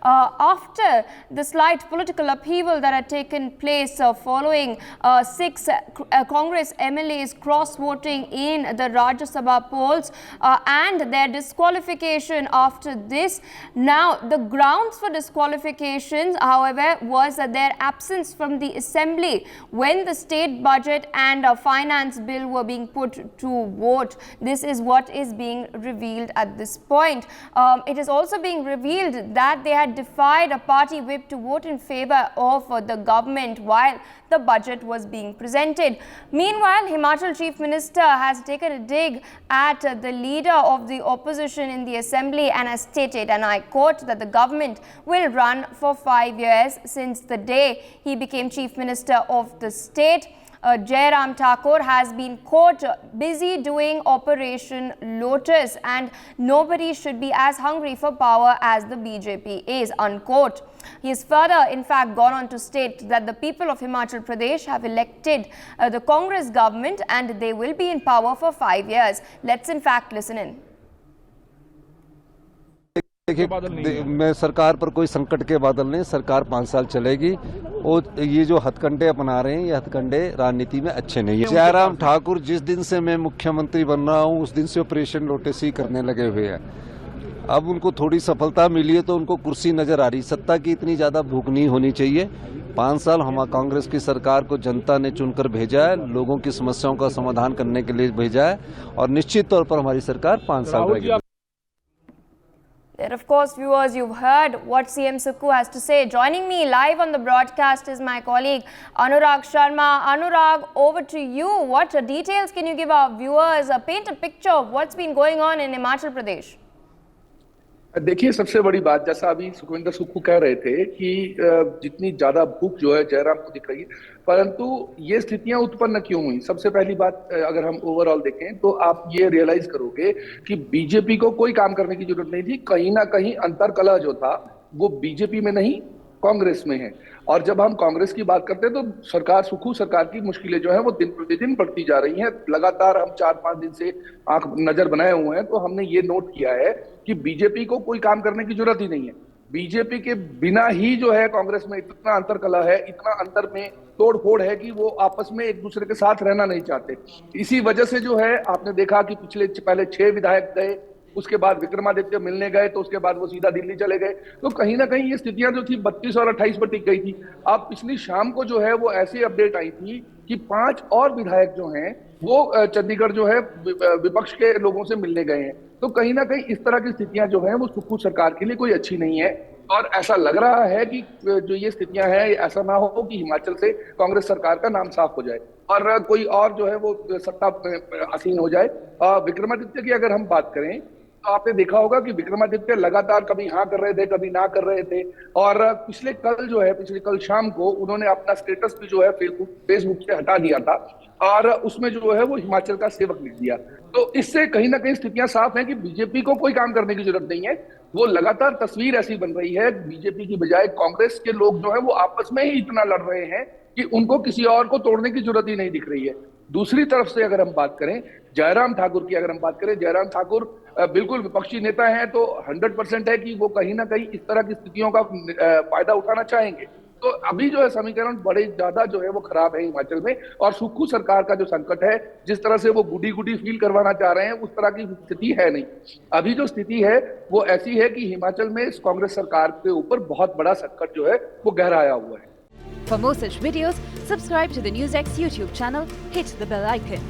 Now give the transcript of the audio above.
after the slight political upheaval that had taken place following 6 Congress MLAs cross-voting in the Rajya Sabha polls and their disqualification after this. Now, the grounds for disqualifications, however, was their absence from the assembly when the state budget and finance bill were being put to vote. This is what is being revealed at this point. It is also being revealed that they had defied a party whip to vote in favor of the government while the budget was being presented. Meanwhile, Himachal Chief Minister has taken a dig at the leader of the opposition in the assembly and has stated, and I quote, that the government will run for 5 years since the day he became Chief Minister of the state. Jairam Thakur has been caught busy doing Operation Lotus, and nobody should be as hungry for power as the BJP is, unquote. He has further, in fact, gone on to state that the people of Himachal Pradesh have elected the Congress government and they will be in power for 5 years. Let's in fact listen in. देखिए, मैं सरकार पर कोई संकट के बादल नहीं, सरकार 5 साल चलेगी और ये जो हथकंडे अपना रहे हैं ये हथकंडे राजनीति में अच्छे नहीं है। जयराम ठाकुर जिस दिन से मैं मुख्यमंत्री बन रहा हूँ उस दिन से ऑपरेशन लोटस ही करने लगे हुए हैं। अब उनको थोड़ी सफलता मिली है तो उनको कुर्सी नजर आ रही, सत्ता की इतनी ज्यादा भूख नहीं होनी चाहिए। 5 साल हम कांग्रेस की सरकार को जनता ने चुनकर भेजा है, लोगों की समस्याओं का समाधान करने के लिए भेजा है और निश्चित तौर पर हमारी सरकार 5 साल रहेगी। There, of course, viewers, you've heard what CM Sukhu has to say. Joining me live on the broadcast is my colleague Anurag Sharma. Anurag, over to you. What details can you give our viewers? Paint a picture of what's been going on in Himachal Pradesh. देखिए, सबसे बड़ी बात, जैसा अभी सुखविंदर सुक्खू कह रहे थे कि जितनी ज्यादा भूख जो है जयराम को दिख रही है, परंतु ये स्थितियां उत्पन्न क्यों हुई? सबसे पहली बात, अगर हम ओवरऑल देखें तो आप ये रियलाइज करोगे कि बीजेपी को कोई काम करने की जरूरत नहीं थी। कहीं ना कहीं अंतरकलह जो था वो बीजेपी में नहीं कांग्रेस में है। और जब हम कांग्रेस की बात करते हैं तो सरकार, सुक्खू सरकार की मुश्किलें जो है वो दिन प्रतिदिन बढ़ती जा रही हैं। लगातार हम 4-5 दिन से आंख नजर बनाए हुए हैं तो हमने ये नोट किया है कि बीजेपी को कोई काम करने की जरूरत ही नहीं है। बीजेपी के बिना ही जो है कांग्रेस में इतना अंतरकलह है, इतना अंतर में तोड़फोड़ है कि वो आपस में एक दूसरे के साथ रहना नहीं चाहते। इसी वजह से जो है आपने देखा कि पहले 6 विधायक गए, उसके बाद विक्रमादित्य मिलने गए तो उसके बाद वो सीधा दिल्ली चले गए। तो कहीं ना कहीं ये स्थितियां जो थी 32 और 28 पर टिक गई थी। अब पिछली शाम को जो है वो ऐसी अपडेट आई थी कि 5 और विधायक जो हैं वो चंडीगढ़ जो है विपक्ष के लोगों से मिलने गए हैं। तो कहीं ना कहीं इस तरह की स्थितियां जो है वो सुक्खू सरकार के लिए कोई अच्छी नहीं है। और ऐसा लग रहा है कि जो ये स्थितियां हैं, ऐसा ना हो कि हिमाचल से कांग्रेस सरकार का नाम साफ हो जाए और कोई और जो है वो सत्ता आसीन हो जाए। विक्रमादित्य की अगर हम बात करें तो आपने देखा होगा कि विक्रमादित्य लगातार कभी हाँ कर रहे थे, कभी ना कर रहे थे। और पिछले कल शाम को उन्होंने अपना स्टेटस भी जो है फेसबुक से हटा दिया था और उसमें जो है वो हिमाचल का सेवक लिख दिया। तो इससे कहीं ना कहीं स्थितियां साफ हैं कि बीजेपी को कोई काम करने की जरूरत नहीं है। वो लगातार तस्वीर ऐसी बन रही है, बीजेपी की बजाय कांग्रेस के लोग जो है वो आपस में ही इतना लड़ रहे हैं कि उनको किसी और को तोड़ने की जरूरत ही नहीं दिख रही है। दूसरी तरफ से अगर हम बात करें जयराम ठाकुर की, जयराम ठाकुर बिल्कुल विपक्षी नेता हैं तो 100% है कि वो कहीं ना कहीं इस तरह की स्थितियों का फायदा उठाना चाहेंगे। तो अभी जो है समीकरण बड़े ज्यादा जो है वो खराब है हिमाचल में। और सुक्खू सरकार का जो संकट है, जिस तरह से वो गुडी फील करवाना चाह रहे हैं, उस तरह की स्थिति है नहीं। अभी जो स्थिति है वो ऐसी है कि हिमाचल में कांग्रेस सरकार के ऊपर बहुत बड़ा संकट जो है वो गहराया हुआ है। For more such videos, subscribe to the NewsX YouTube channel, hit the bell icon.